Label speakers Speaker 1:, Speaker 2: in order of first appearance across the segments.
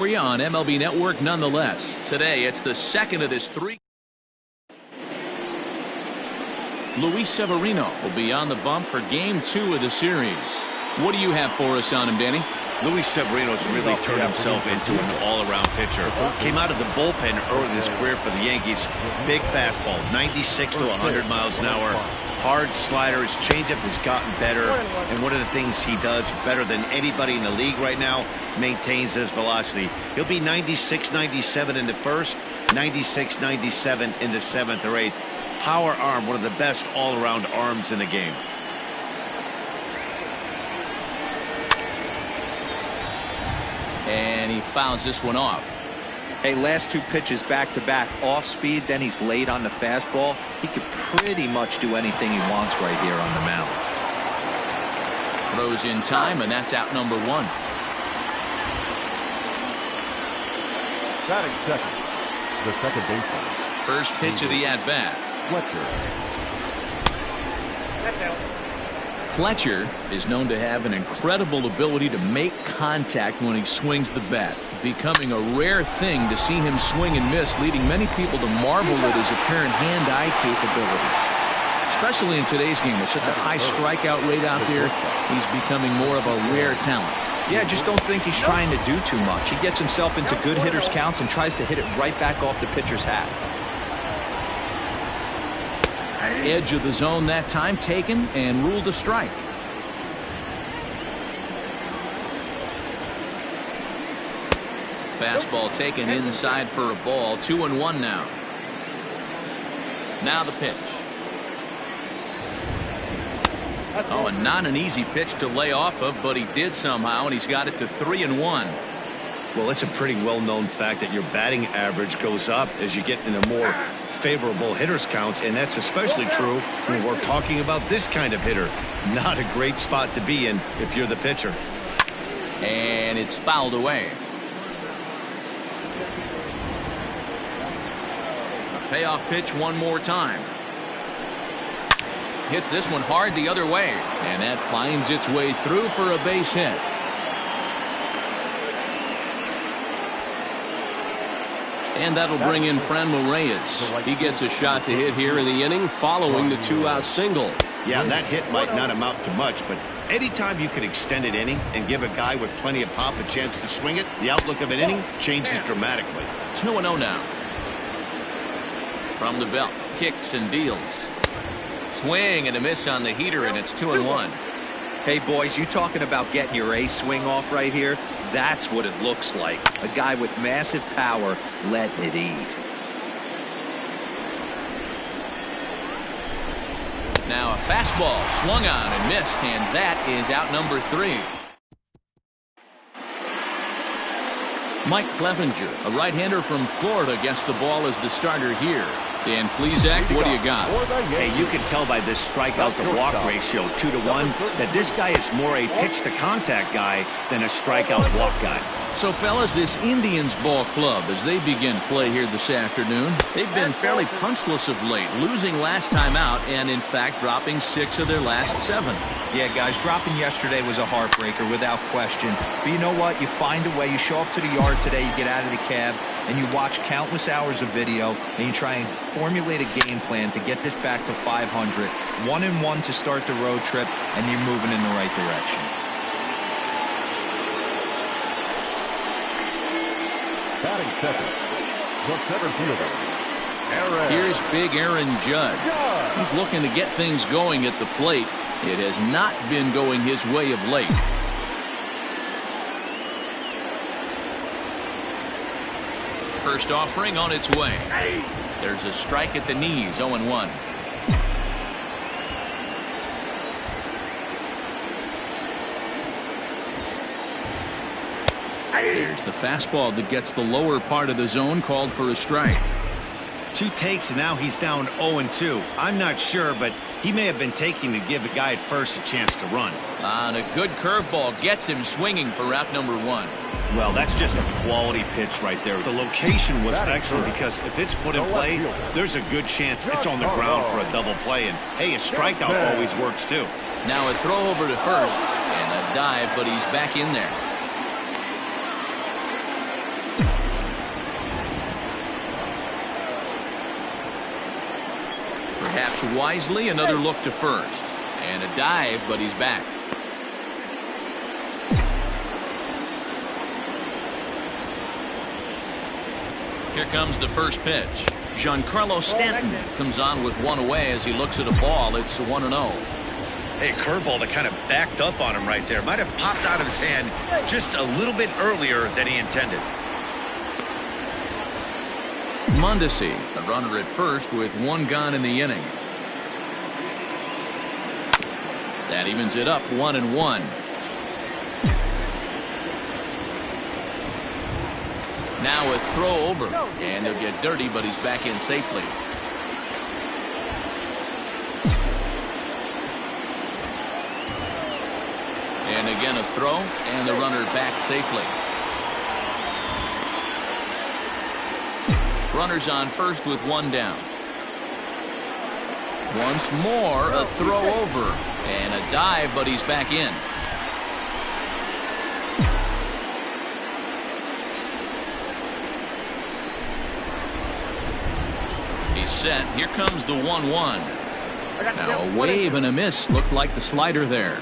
Speaker 1: For you on MLB Network nonetheless. Today it's the second of this three. Luis Severino will be on the bump for game 2 of the series. What do you have for us on him, Danny?
Speaker 2: Luis Severino's really turned himself into an all-around pitcher. Came out of the bullpen early in his career for the Yankees. Big fastball, 96 to 100 miles an hour. Hard slider. His changeup has gotten better. And one of the things he does better than anybody in the league right now, maintains his velocity. He'll be 96, 97 in the first, 96, 97 in the 7th or 8th. Power arm, one of the best all-around arms in the game.
Speaker 1: And he fouls this one off.
Speaker 3: Hey, last 2 pitches back-to-back off speed, then he's late on the fastball. He could pretty much do anything he wants right here on the mound.
Speaker 1: Throws in time, and that's out number 1.
Speaker 4: Batting second, the second baseman.
Speaker 1: First pitch of the at-bat. Fletcher is known to have an incredible ability to make contact when he swings the bat, becoming a rare thing to see him swing and miss, leading many people to marvel at his apparent hand-eye capabilities. Especially in today's game with such a high strikeout rate out there, he's becoming more of a rare talent.
Speaker 3: Yeah, just don't think he's trying to do too much. He gets himself into good hitters' counts and tries to hit it right back off the pitcher's hat.
Speaker 1: Edge of the zone that time taken and ruled a strike. Fastball taken inside for a ball. 2-1 now. Now the pitch. Oh, and not an easy pitch to lay off of, but he did somehow, and he's got it to 3-1.
Speaker 2: Well, it's a pretty well-known fact that your batting average goes up as you get into more favorable hitters counts, and that's especially true when we're talking about this kind of hitter. Not a great spot to be in if you're the pitcher.
Speaker 1: And it's fouled away. A payoff pitch one more time. Hits this one hard the other way, and that finds its way through for a base hit. And that'll bring in Franmil Reyes. He gets a shot to hit here in the inning following the 2-out single.
Speaker 2: Yeah, that hit might not amount to much, but anytime you can extend an inning and give a guy with plenty of pop a chance to swing it, the outlook of an inning changes dramatically.
Speaker 1: 2-0 now. From the belt, kicks and deals. Swing and a miss on the heater, and it's 2-1.
Speaker 3: Hey, boys, you talking about getting your ace swing off right here? That's what it looks like. A guy with massive power letting it eat.
Speaker 1: Now a fastball swung on and missed, and that is out number 3. Mike Clevenger, a right-hander from Florida, gets the ball as the starter here. Dan Plesac, what do you got?
Speaker 2: Hey, you can tell by this strikeout to walk ratio 2-1 that this guy is more a pitch to contact guy than a strikeout walk guy.
Speaker 1: So fellas, this Indians ball club, as they begin play here this afternoon, they've been fairly punchless of late, losing last time out and in fact dropping 6 of their last 7.
Speaker 3: Yeah, guys, dropping yesterday was a heartbreaker without question. But you know what? You find a way. You show up to the yard today, you get out of the cab, and you watch countless hours of video, and you try and formulate a game plan to get this back to 500. 1-1 to start the road trip, and you're moving in the right direction.
Speaker 4: Batting second, the center fielder, Aaron.
Speaker 1: Here's big Aaron Judge. He's looking to get things going at the plate. It has not been going his way of late. First offering on its way. There's a strike at the knees, 0-1. There's the fastball that gets the lower part of the zone, called for a strike.
Speaker 2: 2 takes, and now he's down 0-2. I'm not sure, but he may have been taking to give a guy at first a chance to run.
Speaker 1: And a good curveball gets him swinging for out number 1.
Speaker 2: Well, that's just a quality pitch right there. The location was excellent because if it's put in play, there's a good chance it's on the ground for a double play. And, hey, a strikeout always works, too.
Speaker 1: Now a throw over to first and a dive, but he's back in there. Taps wisely, another look to first. And a dive, but he's back. Here comes the first pitch. Giancarlo Stanton comes on with one away as he looks at a ball. It's 1-0.
Speaker 2: Hey, curveball that kind of backed up on him right there. Might have popped out of his hand just a little bit earlier than he intended.
Speaker 1: Mondesi, a runner at first with one gone in the inning. That evens it up 1-1. Now a throw over, and he'll get dirty, but he's back in safely. And again a throw, and the runner back safely. Runners on first with one down. Once more a throw over, and a dive, but he's back in. Set. Here comes the 1-1. Now a wave and a miss. Looked like the slider there.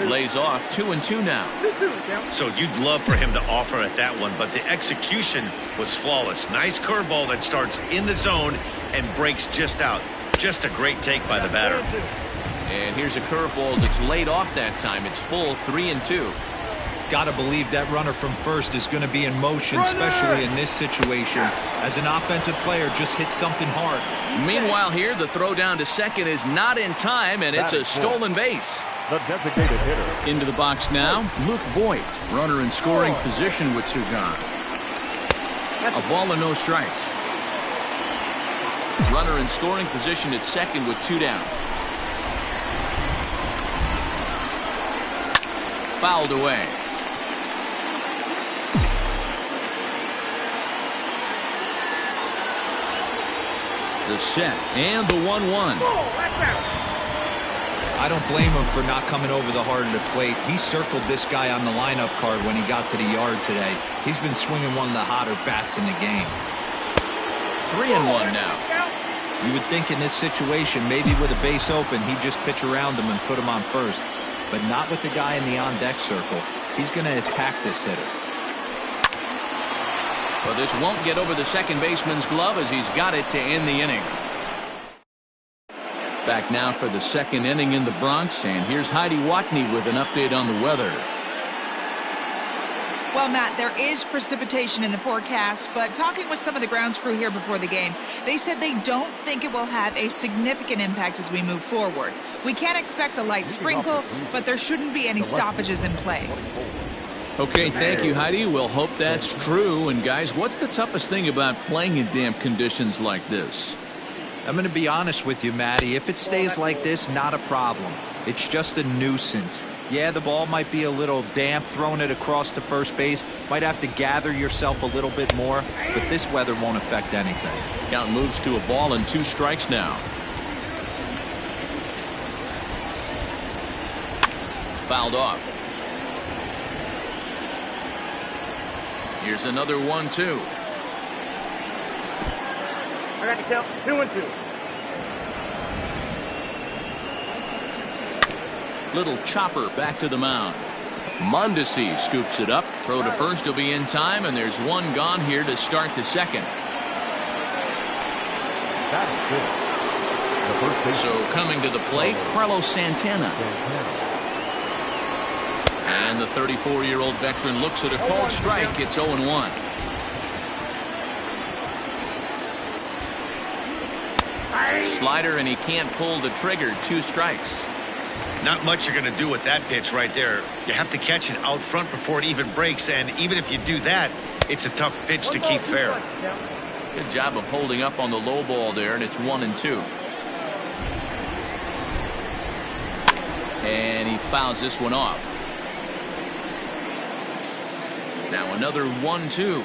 Speaker 1: Lays off 2-2 now.
Speaker 2: So you'd love for him to offer at that one, but the execution was flawless. Nice curveball that starts in the zone and breaks just out. Just a great take by the batter.
Speaker 1: And here's a curveball that's laid off that time. It's full 3-2.
Speaker 3: Got to believe that runner from first is going to be in motion, especially in this situation. As an offensive player, just hit something hard.
Speaker 1: Meanwhile here, the throw down to second is not in time, and it's a stolen base.
Speaker 4: The designated hitter.
Speaker 1: Into the box now, Luke Voigt, runner in scoring position with two gone. A ball and no strikes. Runner in scoring position at second with two down. Fouled away. The set and the 1-1.
Speaker 3: I don't blame him for not coming over the heart of the plate. He circled this guy on the lineup card when he got to the yard today. He's been swinging one of the hotter bats in the game.
Speaker 1: 3-1 now.
Speaker 3: You would think in this situation, maybe with a base open, he'd just pitch around him and put him on first. But not with the guy in the on-deck circle. He's going to attack this hitter.
Speaker 1: Well, this won't get over the second baseman's glove as he's got it to end the inning. Back now for the second inning in the Bronx, and here's Heidi Watney with an update on the weather.
Speaker 5: Well, Matt, there is precipitation in the forecast, but talking with some of the grounds crew here before the game, they said they don't think it will have a significant impact as we move forward. We can expect a light sprinkle, but there shouldn't be any stoppages in play.
Speaker 1: Okay, thank you, Heidi. We'll hope that's true. And guys, what's the toughest thing about playing in damp conditions like this?
Speaker 3: I'm going to be honest with you, Matty. If it stays like this, not a problem. It's just a nuisance. Yeah, the ball might be a little damp, throwing it across to first base. Might have to gather yourself a little bit more, but this weather won't affect anything.
Speaker 1: Count moves to a ball and 2 strikes now. Fouled off. Here's another 1-2.
Speaker 6: I got to count 2-2.
Speaker 1: Little chopper back to the mound. Mondesi scoops it up. Throw to first will be in time, and there's one gone here to start the second. So coming to the plate, Carlos Santana. And the 34-year-old veteran looks at a called strike. It's 0-1. Slider, and he can't pull the trigger. 2 strikes.
Speaker 2: Not much you're going to do with that pitch right there. You have to catch it out front before it even breaks, and even if you do that, it's a tough pitch to keep fair.
Speaker 1: Good job of holding up on the low ball there, and it's 1-2. And he fouls this one off. Now another 1-2.
Speaker 6: 2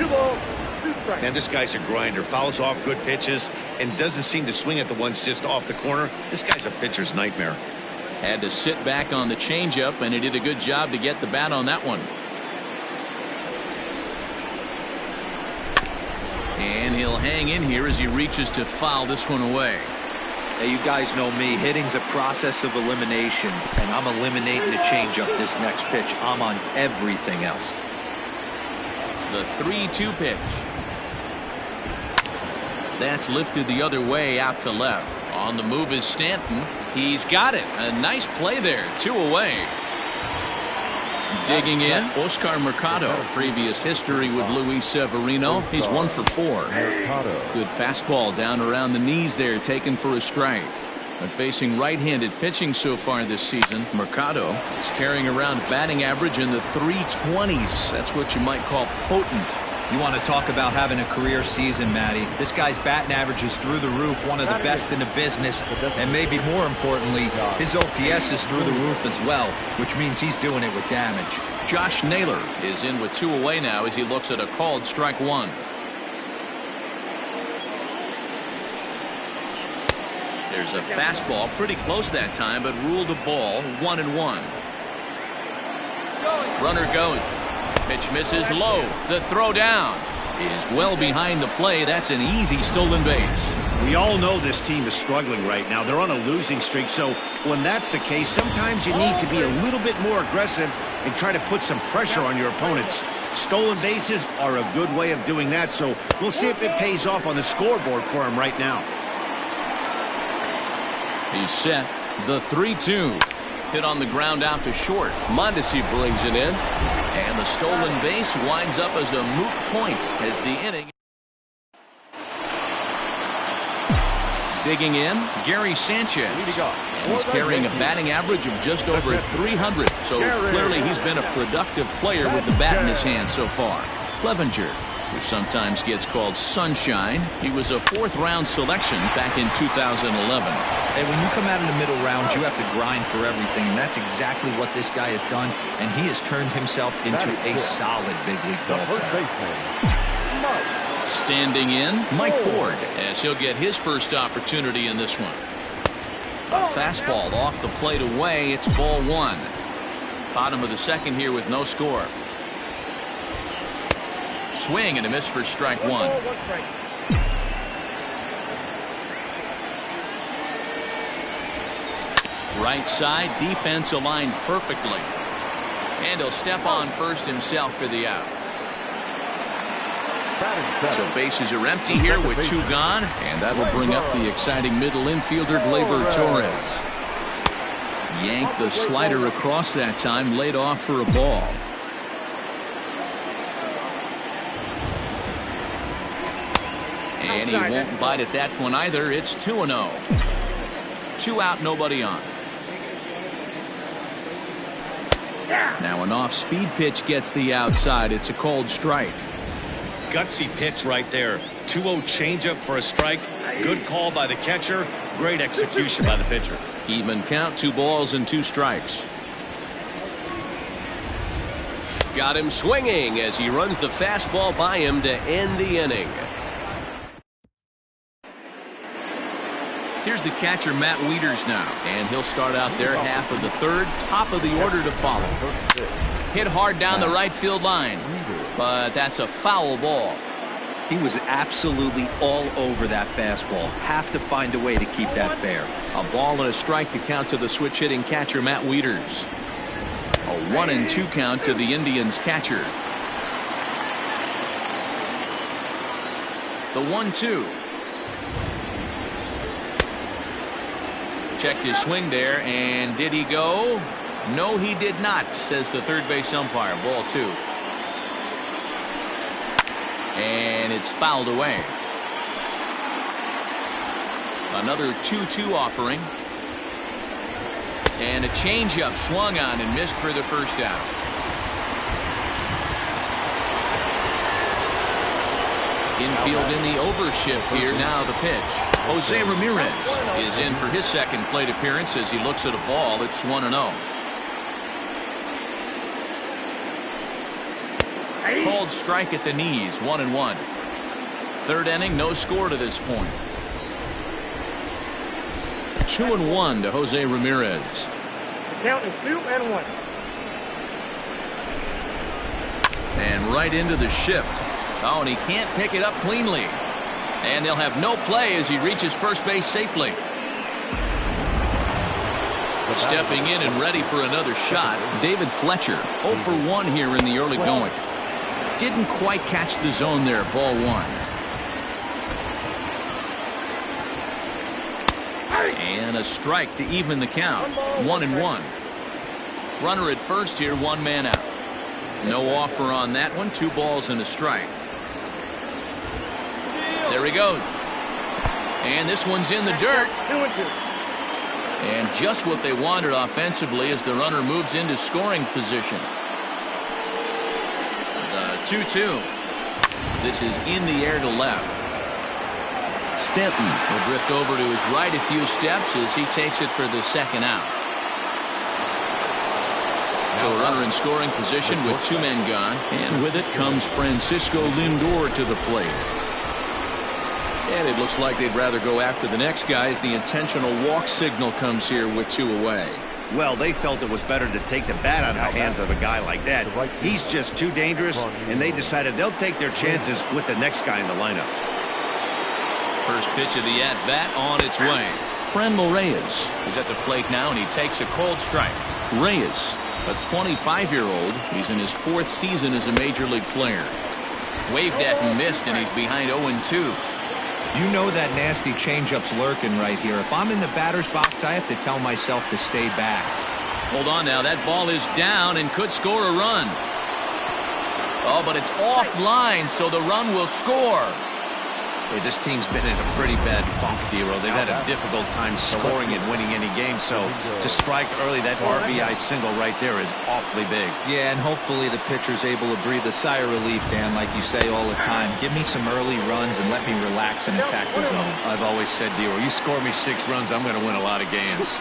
Speaker 6: balls, 2 strikes.
Speaker 2: And this guy's a grinder. Fouls off good pitches and doesn't seem to swing at the ones just off the corner. This guy's a pitcher's nightmare.
Speaker 1: Had to sit back on the changeup, and he did a good job to get the bat on that one. he'll hang in here as he reaches to foul this one away.
Speaker 3: Hey, you guys know me. Hitting's a process of elimination, and I'm eliminating the changeup this next pitch. I'm on everything else.
Speaker 1: The 3-2 pitch. That's lifted the other way out to left. On the move is Stanton. He's got it. A nice play there. 2 away. Digging in, Oscar Mercado. Previous history with Luis Severino. He's 1 for 4. Good fastball down around the knees there, taken for a strike. But facing right-handed pitching so far this season, Mercado is carrying around batting average in the 320s. That's what you might call potent.
Speaker 3: You want to talk about having a career season, Matty. This guy's batting average is through the roof, one of the best in the business, and maybe more importantly, his OPS is through the roof as well, which means he's doing it with damage.
Speaker 1: Josh Naylor is in with 2 away now as he looks at a called strike 1. There's a fastball pretty close that time, but ruled a ball. 1-1. Runner goes. Pitch misses low. The throw down is well behind the play. That's an easy stolen base.
Speaker 2: We all know this team is struggling right now. They're on a losing streak, so when that's the case, sometimes you need to be a little bit more aggressive and try to put some pressure on your opponents. Stolen bases are a good way of doing that, so we'll see if it pays off on the scoreboard for him right now.
Speaker 1: He's set. The 3-2. Hit on the ground out to short. Mondesi brings it in. And the stolen base winds up as a moot point as the inning. Digging in, Gary Sanchez. And he's carrying a batting average of just over 300. So clearly he's been a productive player with the bat in his hand so far. Clevenger, who sometimes gets called Sunshine. He was a 4th-round selection back in 2011.
Speaker 3: Hey, when you come out in the middle rounds, you have to grind for everything, and that's exactly what this guy has done, and he has turned himself into a solid big league ball player.
Speaker 1: Standing in, Mike Ford, as he'll get his first opportunity in this one. A fastball off the plate away. It's ball 1. Bottom of the 2nd here with no score. Swing and a miss for strike 1. Right side, defense aligned perfectly. And he'll step on first himself for the out. So bases are empty here with 2 gone, and that'll bring up the exciting middle infielder Gleyber Torres. Yanked the slider across that time, laid off for a ball. And he won't bite at that one either. It's 2-0. 2 out, nobody on. Now an off-speed pitch gets the outside. It's a called strike.
Speaker 2: Gutsy pitch right there. 2-0 changeup for a strike. Good call by the catcher. Great execution by the pitcher.
Speaker 1: Even count, 2 balls and 2 strikes. Got him swinging as he runs the fastball by him to end the inning. Here's the catcher, Matt Wieters now, and he'll start out their half of the 3rd, top of the order to follow. Hit hard down the right field line, but that's a foul ball.
Speaker 3: He was absolutely all over that fastball. Have to find a way to keep that fair.
Speaker 1: A ball and a strike to count to the switch-hitting catcher, Matt Wieters. A 1-2 count to the Indians catcher. The 1-2. Checked his swing there, and did he go? No, he did not, says the 3rd base umpire. Ball 2. And it's fouled away. Another 2-2 offering. And a changeup swung on and missed for the first out. Infield in the overshift here. Now the pitch. Jose Ramirez is in for his 2nd plate appearance as he looks at a ball. It's 1-0. Called strike at the knees. 1-1. 3rd inning, no score to this point. 2-1 to Jose Ramirez.
Speaker 6: Count is 2-1.
Speaker 1: And right into the shift. Oh, and he can't pick it up cleanly. And they'll have no play as he reaches first base safely. Stepping in and ready for another shot, David Fletcher, 0 for 1 here in the early going. Didn't quite catch the zone there, ball 1. And a strike to even the count, 1-1. Runner at first here, 1 man out. No offer on that one, 2 balls and a strike. There he goes. And this one's in the dirt.
Speaker 6: 2-2.
Speaker 1: And just what they wanted offensively as the runner moves into scoring position. The 2-2. This is in the air to left. Stanton will drift over to his right a few steps as he takes it for the second out. So a runner in scoring position with 2 men gone. And with it comes Francisco Lindor to the plate. And it looks like they'd rather go after the next guy as the intentional walk signal comes here with 2 away.
Speaker 2: Well, they felt it was better to take the bat out of the hands of a guy like that. He's just too dangerous, and they decided they'll take their chances with the next guy in the lineup.
Speaker 1: First pitch of the at-bat on its way. Franmil Reyes is at the plate now, and he takes a cold strike. Reyes, a 25-year-old. He's in his 4th season as a major league player. Waved at and missed, and he's behind 0-2.
Speaker 3: You know that nasty changeup's lurking right here. If I'm in the batter's box, I have to tell myself to stay back.
Speaker 1: Hold on now. That ball is down and could score a run. Oh, but it's offline, so the run will score.
Speaker 2: Hey, this team's been in a pretty bad funk, Dero. They've had a difficult time scoring and winning any game, so to strike early, that RBI single right there is awfully big.
Speaker 3: Yeah, and hopefully the pitcher's able to breathe a sigh of relief, Dan, like you say all the time. Give me some early runs and let me relax and attack the zone.
Speaker 2: I've always said, Dero, you score me 6 runs, I'm going to win a lot of games.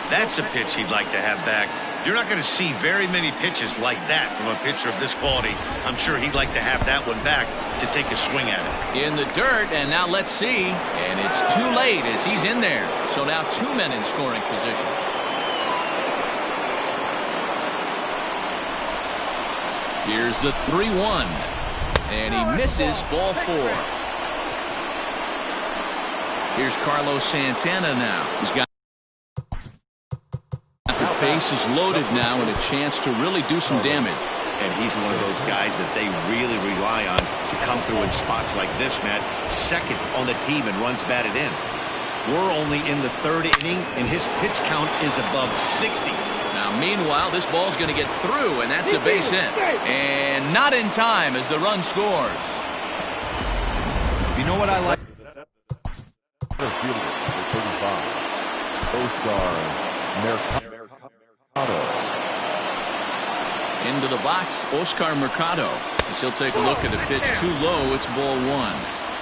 Speaker 2: That's a pitch he'd like to have back. You're not going to see very many pitches like that from a pitcher of this quality. I'm sure he'd like to have that one back to take a swing at it.
Speaker 1: In the dirt, and now let's see. And it's too late as he's in there. So now 2 men in scoring position. Here's the 3-1. And he misses, ball 4. Here's Carlos Santana now. He's got base is loaded now and a chance to really do some damage.
Speaker 2: And he's one of those guys that they really rely on to come through in spots like this, Matt. Second on the team and runs batted in. We're only in the 3rd inning, and his pitch count is above 60.
Speaker 1: Now, meanwhile, this ball's going to get through, and that's a base hit. And not in time as the run scores.
Speaker 3: You know what I like?
Speaker 1: Into the box, Oscar Mercado. As he'll take a look at the pitch too low, it's ball 1.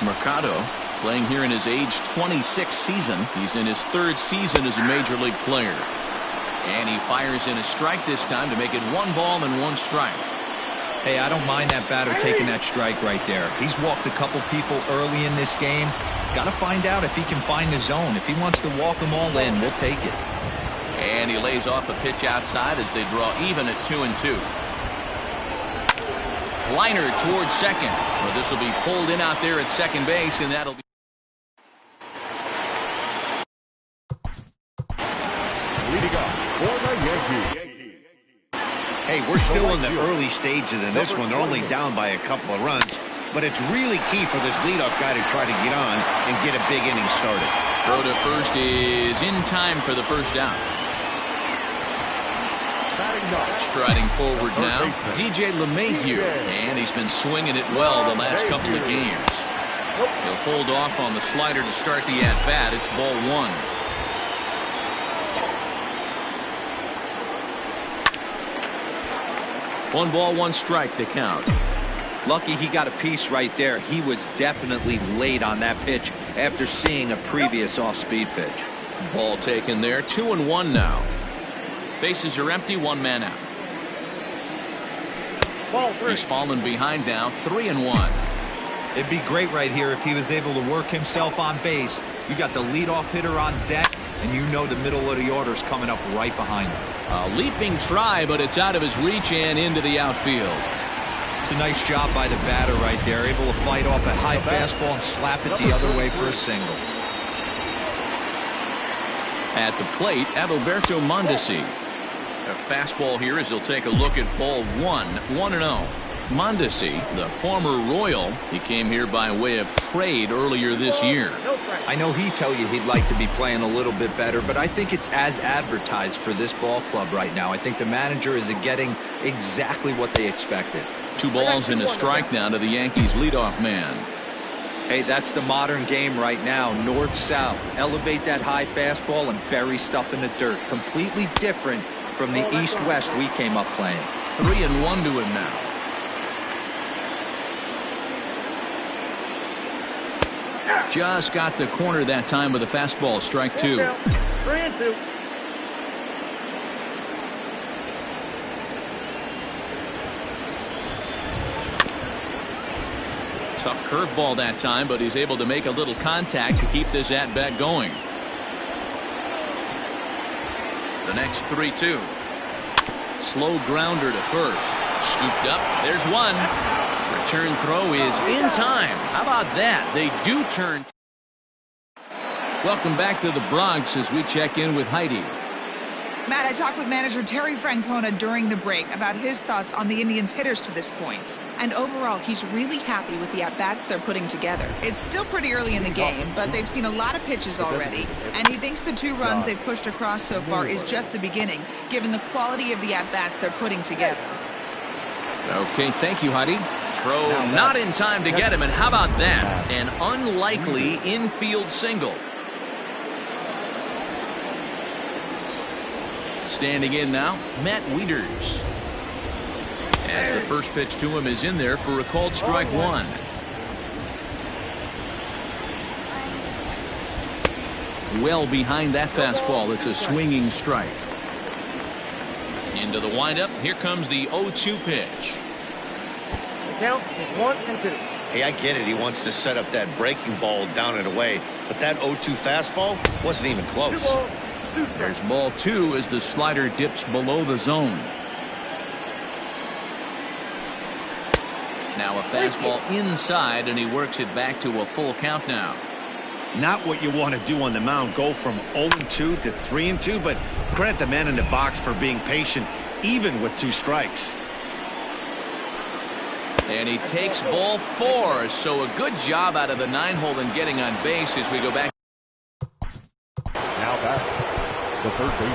Speaker 1: Mercado playing here in his age 26 season. He's in his 3rd season as a major league player. And he fires in a strike this time to make it 1 ball and 1 strike.
Speaker 3: Hey, I don't mind that batter taking that strike right there. He's walked a couple people early in this game. Got to find out if he can find the zone. If he wants to walk them all in, we'll take it.
Speaker 1: And he lays off a pitch outside as they draw even at 2-2. Liner towards second. Well, this will be pulled in out there at second base, and that'll be.
Speaker 4: Leading up for the Yankees.
Speaker 2: Hey, we're still in the early stages of this one. They're only down by a couple of runs, but it's really key for this leadoff guy to try to get on and get a big inning started.
Speaker 1: Throw to first is in time for the first out. Striding forward now, DJ LeMahieu, and he's been swinging it well the last couple of games. He'll hold off on the slider to start the at-bat. It's ball 1. One ball, 1 strike, the count.
Speaker 3: Lucky he got a piece right there. He was definitely late on that pitch after seeing a previous off-speed pitch.
Speaker 1: Ball taken there, 2-1 now. Bases are empty, 1 man out. He's fallen behind now, 3-1.
Speaker 3: It'd be great right here if he was able to work himself on base. You got the leadoff hitter on deck, and you know the middle of the order's coming up right behind him.
Speaker 1: A leaping try, but it's out of his reach and into the outfield.
Speaker 3: It's a nice job by the batter right there, able to fight off a high fastball and slap it the other way for a single.
Speaker 1: At the plate, Adalberto Mondesi. A fastball here as he'll take a look at ball 1-0. Mondesi, the former Royal, he came here by way of trade earlier this year.
Speaker 3: I know he'd tell you he'd like to be playing a little bit better, but I think it's as advertised for this ball club right now. I think the manager is getting exactly what they expected.
Speaker 1: 2 balls and a strike now to the Yankees leadoff man.
Speaker 3: Hey, that's the modern game right now. North-south. Elevate that high fastball and bury stuff in the dirt. Completely different from the east-west we came up playing.
Speaker 1: 3-1 to him now. Just got the corner that time with a fastball, strike 2.
Speaker 6: 3-2.
Speaker 1: Tough curveball that time, but he's able to make a little contact to keep this at-bat going. The next 3-2. Slow grounder to first. Scooped up. There's one. Return throw is in time. How about that? They do turn. Welcome back to the Bronx as we check in with Heidi.
Speaker 5: Matt, I talked with manager Terry Francona during the break about his thoughts on the Indians' hitters to this point. And overall, he's really happy with the at-bats they're putting together. It's still pretty early in the game, but they've seen a lot of pitches already. And he thinks the 2 runs they've pushed across so far is just the beginning, given the quality of the at-bats they're putting together.
Speaker 1: Okay, thank you, Heidi. Throw not in time to get him, and how about that? An unlikely infield single. Standing in now, Matt Wieters. As the first pitch to him is in there for a called strike 1. Well behind that fastball. It's a swinging strike. Into the windup. Here comes the 0-2 pitch.
Speaker 6: The count is 1-2.
Speaker 2: Hey, I get it. He wants to set up that breaking ball down and away. But that 0-2 fastball wasn't even close.
Speaker 1: There's ball 2 as the slider dips below the zone. Now a fastball inside, and he works it back to a full count now.
Speaker 2: Not what you want to do on the mound, go from 0-2 to 3-2, but credit the man in the box for being patient, even with 2 strikes.
Speaker 1: And he takes ball 4, so a good job out of the 9-hole in getting on base as we go back.
Speaker 4: Now back, the third baseman,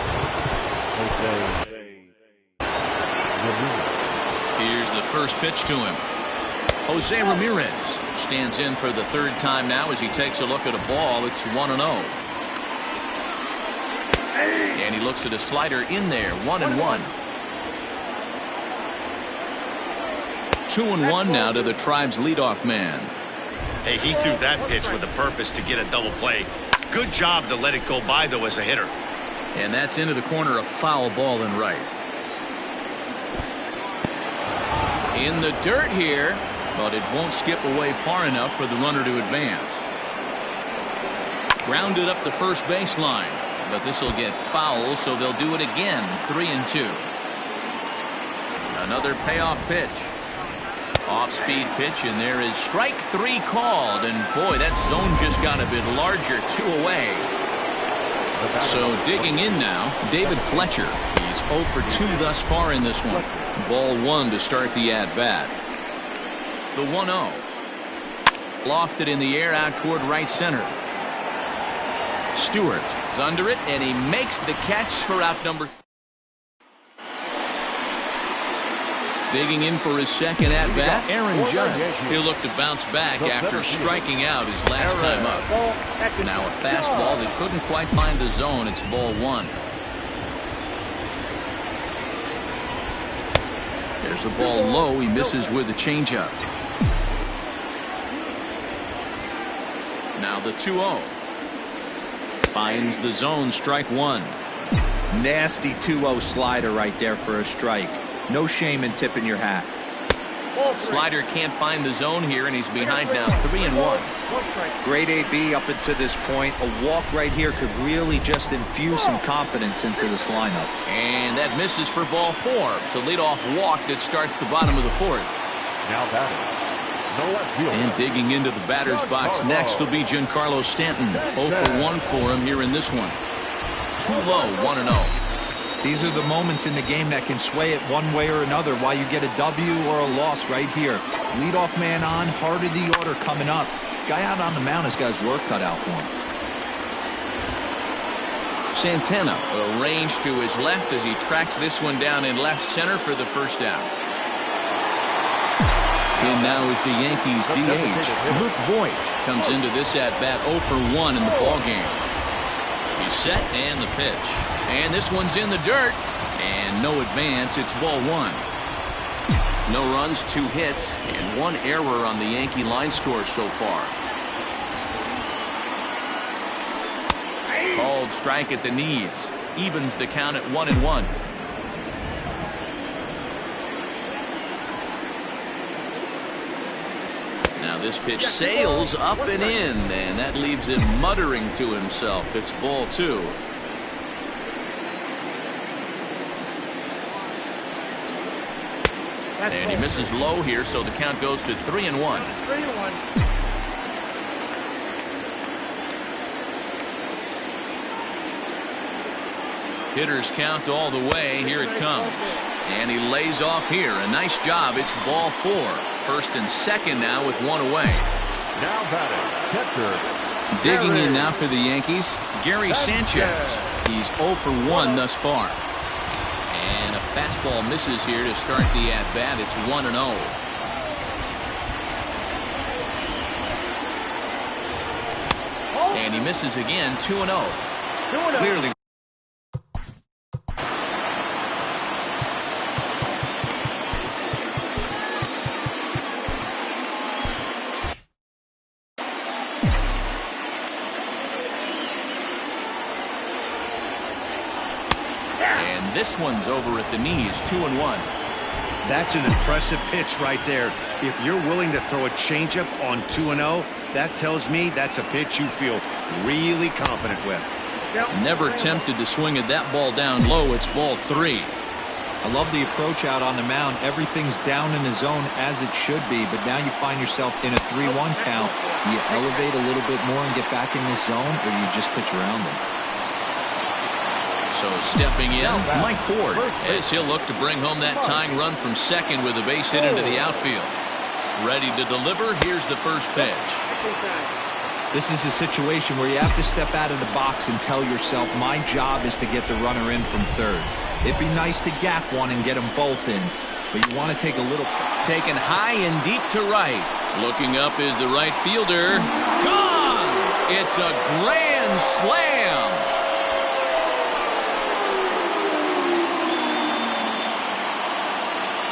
Speaker 1: Here's the first pitch to him. Jose Ramirez stands in for the 3rd time now as he takes a look at a ball. It's 1-0. And he looks at a slider in there. 1-1. 2-1 now to the Tribe's leadoff man.
Speaker 2: Hey, he threw that pitch with a purpose to get a double play. Good job to let it go by, though, as a hitter.
Speaker 1: And that's into the corner, a foul ball and right. In the dirt here, but it won't skip away far enough for the runner to advance. Grounded up the first baseline, but this will get foul, so they'll do it again. 3-2. Another payoff pitch. Off-speed pitch, and there is strike 3 called, and boy, that zone just got a bit larger. 2 away. So digging in now, David Fletcher. He's 0 for 2 thus far in this one. Ball 1 to start the at-bat. The 1-0. Lofted in the air out toward right center. Stewart is under it, and he makes the catch for out number 3. Digging in for his second at-bat, Aaron Judge. He'll look to bounce back after striking out his last time up. Now a fastball that couldn't quite find the zone. It's ball 1. There's a ball low. He misses with a changeup. Now the 2-0. Finds the zone, strike 1.
Speaker 3: Nasty 2-0 slider right there for a strike. No shame in tipping your hat.
Speaker 1: Slider can't find the zone here, and he's behind now. 3-1.
Speaker 3: Great AB up until this point. A walk right here could really just infuse some confidence into this lineup.
Speaker 1: And that misses for ball 4. It's a leadoff walk that starts the bottom of the 4th.
Speaker 4: Now batting.
Speaker 1: And digging into the batter's box next will be Giancarlo Stanton. 0 for 1 for him here in this one. Too low, 1-0.
Speaker 3: These are the moments in the game that can sway it one way or another, why you get a W or a loss right here. Leadoff man on, heart of the order coming up. Guy out on the mound has got his work cut out for him.
Speaker 1: Santana arranged to his left as he tracks this one down in left center for the first out. In now is the Yankees DH. Luke Voigt comes into this at-bat 0 for 1 in the ballgame. He's set and the pitch. And this one's in the dirt. And no advance. It's ball 1. No runs, 2 hits, and 1 error on the Yankee line score so far. Called strike at the knees. Evens the count at 1-1. Now this pitch sails up and in, and that leaves him muttering to himself. It's ball 2. And he misses low here, so the count goes to 3-1.
Speaker 6: 3-1.
Speaker 1: Hitters count all the way. Here it comes. And he lays off here. A nice job. It's ball 4. First and second now with 1 away.
Speaker 4: Now batting, catcher.
Speaker 1: Digging in now for the Yankees, Gary Sanchez. He's 0 for 1 thus far. And a fastball misses here to start the at-bat. It's 1-0. And he misses again, 2-0. Clearly. And this one's over at the knees, 2-1.
Speaker 2: That's an impressive pitch right there. If you're willing to throw a changeup on 2-0, that tells me that's a pitch you feel really confident with.
Speaker 1: Never tempted to swing at that ball down low. It's ball 3.
Speaker 3: I love the approach out on the mound. Everything's down in the zone as it should be, but now you find yourself in a 3-1 count. Do you elevate a little bit more and get back in this zone, or do you just pitch around them?
Speaker 1: So stepping in, Mike Ford, as he'll look to bring home that tying run from second with a base hit into the outfield. Ready to deliver. Here's the first pitch.
Speaker 3: This is a situation where you have to step out of the box and tell yourself, my job is to get the runner in from third. It'd be nice to gap one and get them both in, but you want to take a little.
Speaker 1: Taken high and deep to right. Looking up is the right fielder. Gone! It's a grand slam.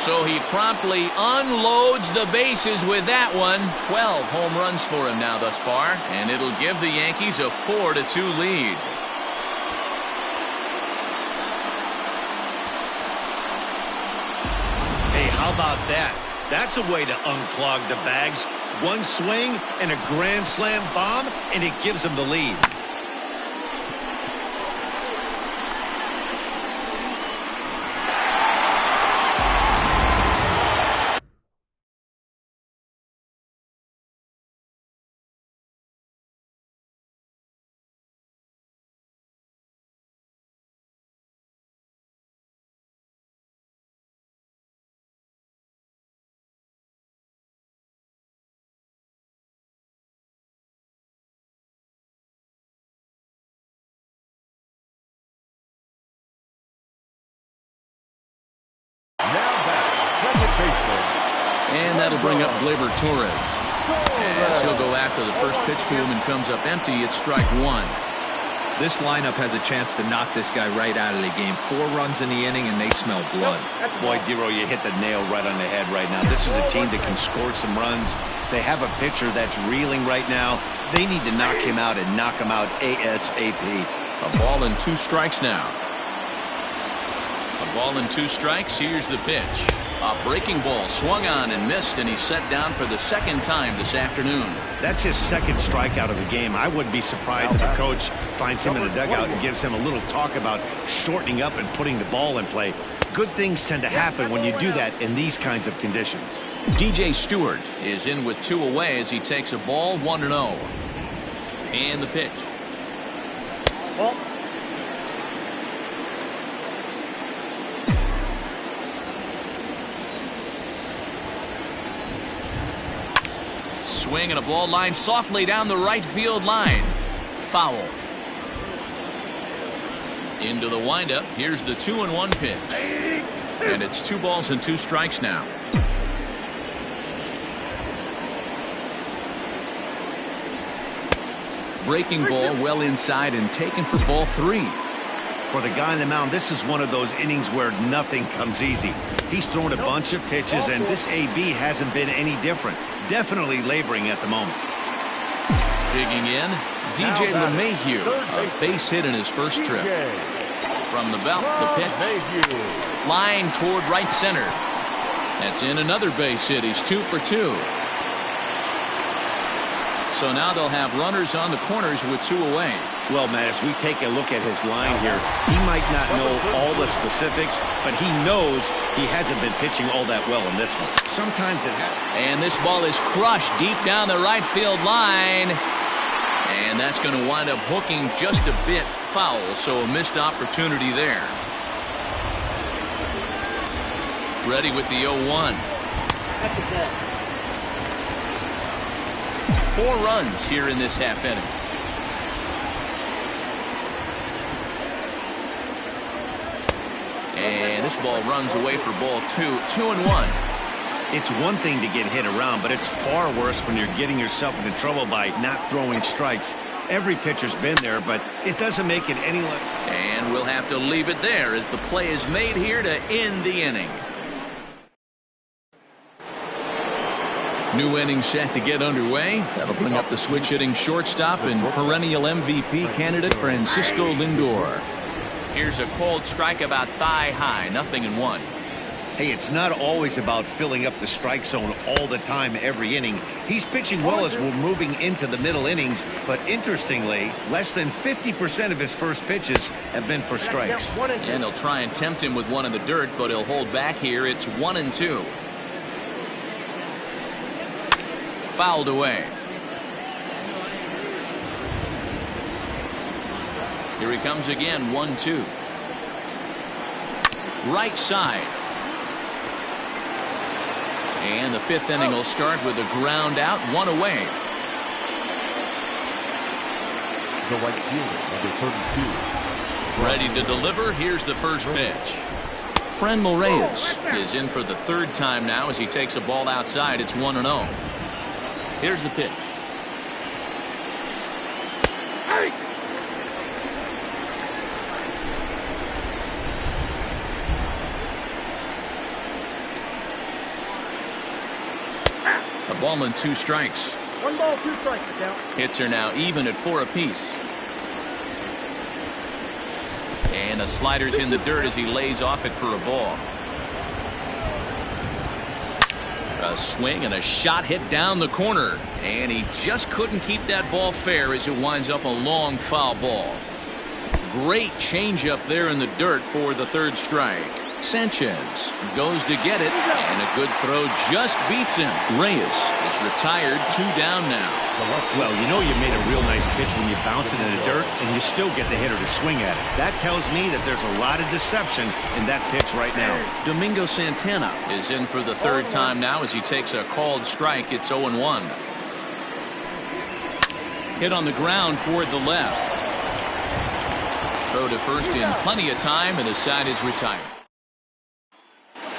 Speaker 1: So he promptly unloads the bases with that one. 12 home runs for him now thus far, and it'll give the Yankees a 4-2 lead.
Speaker 2: Hey, how about that? That's a way to unclog the bags. One swing and a grand slam bomb, and it gives them the lead.
Speaker 1: And that'll bring up Gleyber Torres. As he'll go after the first pitch to him and comes up empty. It's strike 1.
Speaker 3: This lineup has a chance to knock this guy right out of the game. 4 runs in the inning, and they smell blood.
Speaker 2: Boy, Dero, you hit the nail right on the head right now. This is a team that can score some runs. They have a pitcher that's reeling right now. They need to knock him out and knock him out ASAP.
Speaker 1: A ball and 2 strikes now. A ball and 2 strikes. Here's the pitch. A breaking ball swung on and missed, and he's set down for the second time this afternoon.
Speaker 2: That's his second strikeout of the game. I wouldn't be surprised if the coach finds him in the dugout and gives him a little talk about shortening up and putting the ball in play. Good things tend to happen when you do that in these kinds of conditions.
Speaker 1: DJ Stewart is in with 2 away as he takes a ball 1-0. And the pitch.
Speaker 6: Ball.
Speaker 1: Swing and a ball line softly down the right field line. Foul. Into the windup. Here's the 2-1 pitch. And it's 2 balls and 2 strikes now. Breaking ball well inside and taken for ball 3.
Speaker 2: For the guy on the mound, this is one of those innings where nothing comes easy. He's thrown a bunch of pitches, and this AB hasn't been any different. Definitely laboring at the moment.
Speaker 1: Digging in, DJ LeMahieu, a base hit in his first trip. From the belt, the pitch. Line toward right center. That's in another base hit. He's 2 for 2. So now they'll have runners on the corners with 2 away.
Speaker 2: Well, Matt, as we take a look at his line here, he might not know all the specifics, but he knows he hasn't been pitching all that well in this one. Sometimes it happens.
Speaker 1: And this ball is crushed deep down the right field line. And that's going to wind up hooking just a bit foul, so a missed opportunity there. Ready with the 0-1.
Speaker 6: That's a ball.
Speaker 1: 4 runs here in this half inning. And this ball runs away for ball 2. 2-1.
Speaker 2: It's one thing to get hit around, but it's far worse when you're getting yourself into trouble by not throwing strikes. Every pitcher's been there, but it doesn't make it any less.
Speaker 1: And we'll have to leave it there as the play is made here to end the inning. New inning set to get underway. That'll bring up the switch hitting shortstop and perennial MVP candidate Francisco Lindor. Here's a cold strike about thigh high, 0-1.
Speaker 2: Hey, it's not always about filling up the strike zone all the time every inning. He's pitching well as we're moving into the middle innings, but interestingly, less than 50% of his first pitches have been for strikes.
Speaker 1: And he'll try and tempt him with one in the dirt, but he'll hold back here. It's 1-2. Fouled away. Here he comes again, 1-2. Right side. And the 5th inning will start with a ground out, 1 away.
Speaker 4: The right fielder, number 32.
Speaker 1: Ready to deliver. Here's the first pitch. Franmil Reyes is in for the 3rd time now as he takes a ball outside. It's 1-0. Here's the pitch. A ball and 2 strikes.
Speaker 6: 1 ball, 2 strikes. Now.
Speaker 1: Hits are now even at 4 apiece. And the slider's in the dirt as he lays off it for a ball. A swing and a shot hit down the corner, and he just couldn't keep that ball fair as it winds up a long foul ball. Great changeup there in the dirt for the 3rd strike. Sanchez goes to get it, and a good throw just beats him. Reyes is retired, 2 down now.
Speaker 2: Well, you know you made a real nice pitch when you bounce it in the dirt, and you still get the hitter to swing at it. That tells me that there's a lot of deception in that pitch right now.
Speaker 1: Domingo Santana is in for the 3rd time now as he takes a called strike. It's 0-1. Hit on the ground toward the left. Throw to first in plenty of time, and his side is retired.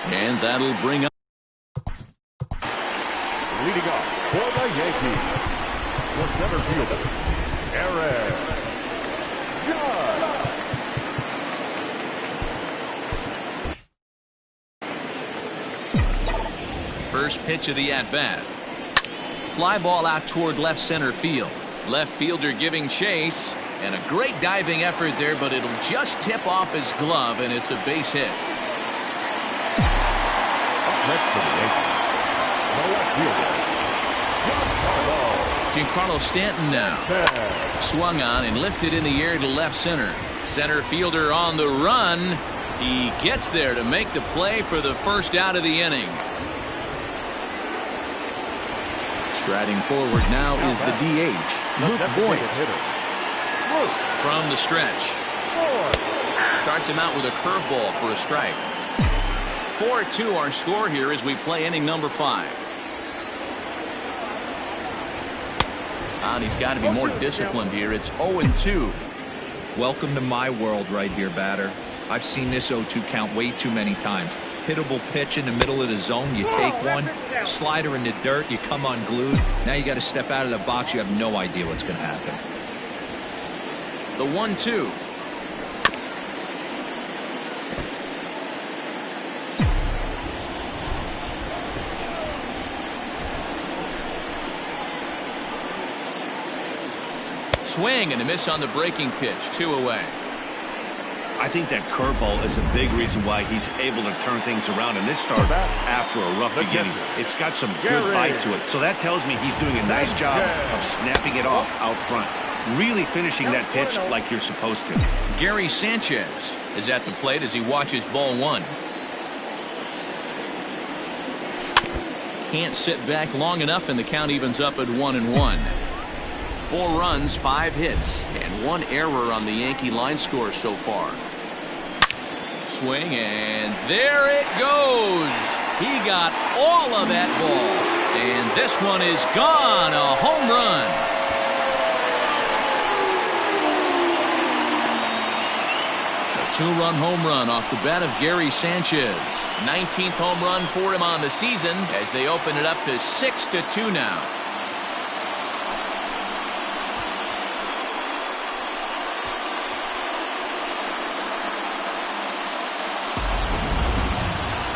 Speaker 1: And that'll bring up.
Speaker 4: Leading off for the Yankees, the center fielder, Aaron Judge.
Speaker 1: First pitch of the at-bat. Fly ball out toward left center field. Left fielder giving chase. And a great diving effort there, but it'll just tip off his glove, and it's a base hit.
Speaker 4: Next for the Yankees, the left fielder,
Speaker 1: Giancarlo Stanton now. Swung on and lifted in the air to left center. Center fielder on the run. He gets there to make the play for the first out of the inning. Striding forward now is the DH, Luke Voigt. From the stretch. Starts him out with a curveball for a strike. 4-2 our score here as we play inning number 5. And he's got to be more disciplined here. It's 0-2.
Speaker 3: Welcome to my world right here, batter. I've seen this 0-2 count way too many times. Hittable pitch in the middle of the zone, you take one. Slider in the dirt, you come unglued. Now you got to step out of the box. You have no idea what's going to happen.
Speaker 1: The 1-2. Swing and a miss on the breaking pitch. 2 away.
Speaker 2: I think that curveball is a big reason why he's able to turn things around in this start after a rough beginning. It's got some good bite to it. So that tells me he's doing a nice job of snapping it off out front. Really finishing that pitch like you're supposed to.
Speaker 1: Gary Sanchez is at the plate as he watches ball 1. Can't sit back long enough, and the count evens up at 1-1. 4 runs, 5 hits, and 1 error on the Yankee line score so far. Swing, and there it goes. He got all of that ball, and this one is gone. A home run. A 2-run home run off the bat of Gary Sanchez. 19th home run for him on the season as they open it up to 6-2 now.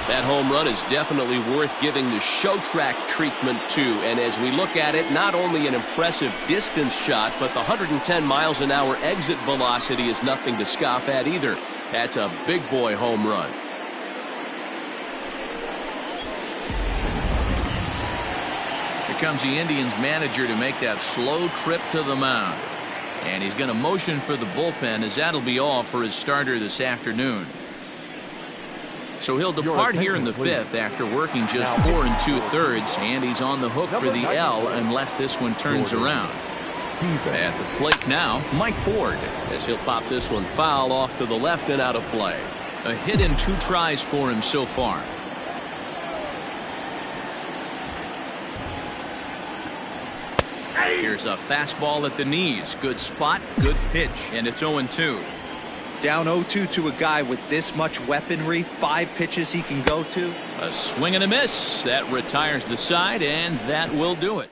Speaker 1: That home run is definitely worth giving the show track treatment to. And as we look at it, not only an impressive distance shot, but the 110 miles an hour exit velocity is nothing to scoff at either. That's a big boy home run. Here comes the Indians manager to make that slow trip to the mound. And he's going to motion for the bullpen, as that'll be all for his starter this afternoon. So he'll depart here in the 5th after working just 4 2/3, and he's on the hook for the L unless this one turns around. At the plate now, Mike Ford, as he'll pop this one foul off to the left and out of play. A hit in 2 tries for him so far. Here's a fastball at the knees. Good spot, good pitch, and it's 0-2.
Speaker 3: Down 0-2 to a guy with this much weaponry, 5 pitches he can go to.
Speaker 1: A swing and a miss. That retires the side, and that will do it.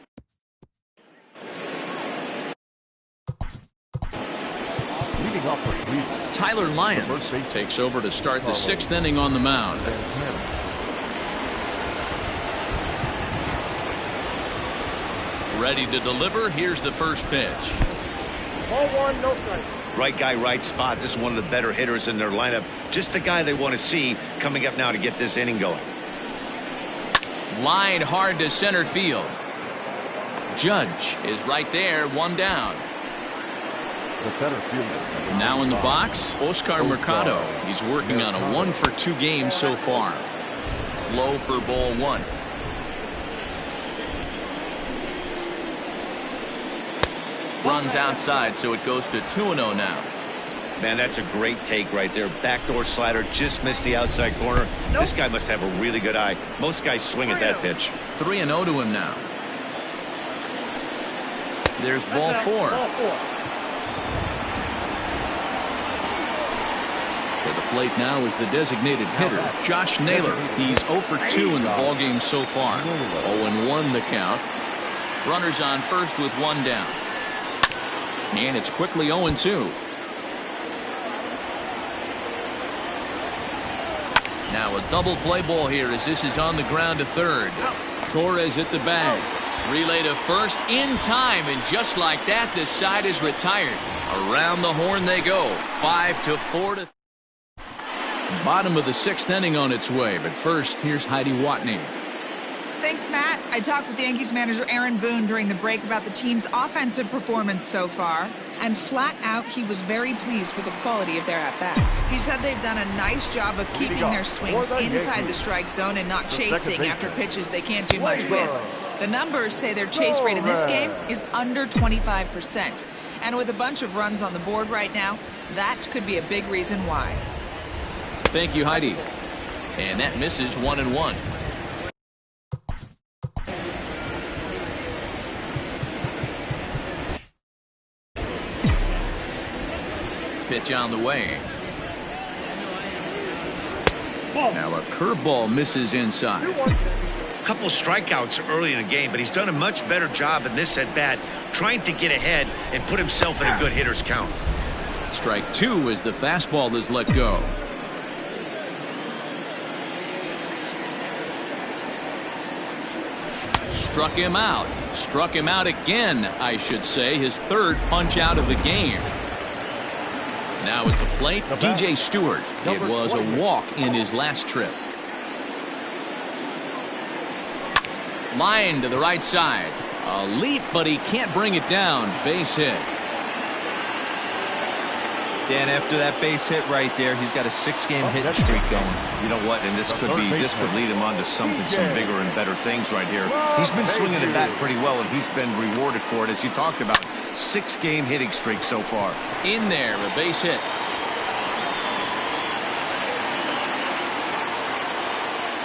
Speaker 4: leading off for Cleveland,
Speaker 1: Tyler Lyons takes over to start the 6th inning on the mound. Ready to deliver. Here's the first pitch.
Speaker 6: Ball 1, no strike.
Speaker 2: Right guy, right spot. This is one of the better hitters in their lineup. Just the guy they want to see coming up now to get this inning going.
Speaker 1: Line hard to center field. Judge is right there, 1 down.
Speaker 4: the center fielder.
Speaker 1: Now in the box, Oscar Mercado. He's working on a 1-for-2 game so far. Low for ball 1. Runs outside, so it goes to 2-0 now.
Speaker 2: Man, that's a great take right there. Backdoor slider, just missed the outside corner.
Speaker 6: Nope.
Speaker 2: This guy must have a really good eye. Most guys swing at that pitch.
Speaker 1: 3-0 to him now. There's ball 4.
Speaker 6: Ball 4.
Speaker 1: To the plate now is the designated hitter, Josh Naylor. He's 0 for 2 in the ballgame so far. 0-1 the count. Runners on first with 1 down. And it's quickly 0-2. Now a double play ball here as this is on the ground to third. Torres at the bag. Relay to first in time, and just like that, this side is retired. Around the horn they go. 5-4 to Bottom of the 6th inning on its way, but first, here's Heidi Watney.
Speaker 5: Thanks, Matt. I talked with Yankees manager Aaron Boone during the break about the team's offensive performance so far, and flat out, he was very pleased with the quality of their at-bats. He said they've done a nice job of keeping their swings inside the strike zone and not chasing after pitches they can't do much with. The numbers say their chase rate in this game is under 25%. And with a bunch of runs on the board right now, that could be a big reason why.
Speaker 1: Thank you, Heidi. And that misses 1-1. Pitch on the way. Now a curveball misses inside.
Speaker 2: A couple strikeouts early in the game, but he's done a much better job in this at-bat trying to get ahead and put himself in a good hitter's count.
Speaker 1: Strike 2 as the fastball is let go. Struck him out. Struck him out again, I should say. His 3rd punch out of the game. Now at the plate, DJ Stewart. It was a walk in his last trip. Line to the right side. A leap, but he can't bring it down. Base hit.
Speaker 3: Dan, after that base hit right there, he's got a 6-game hit streak going.
Speaker 2: You know what? And this could lead him on to some bigger and better things right here. He's been swinging the bat pretty well, and he's been rewarded for it, as you talked about. 6-game hitting streak so far.
Speaker 1: In there, a base hit.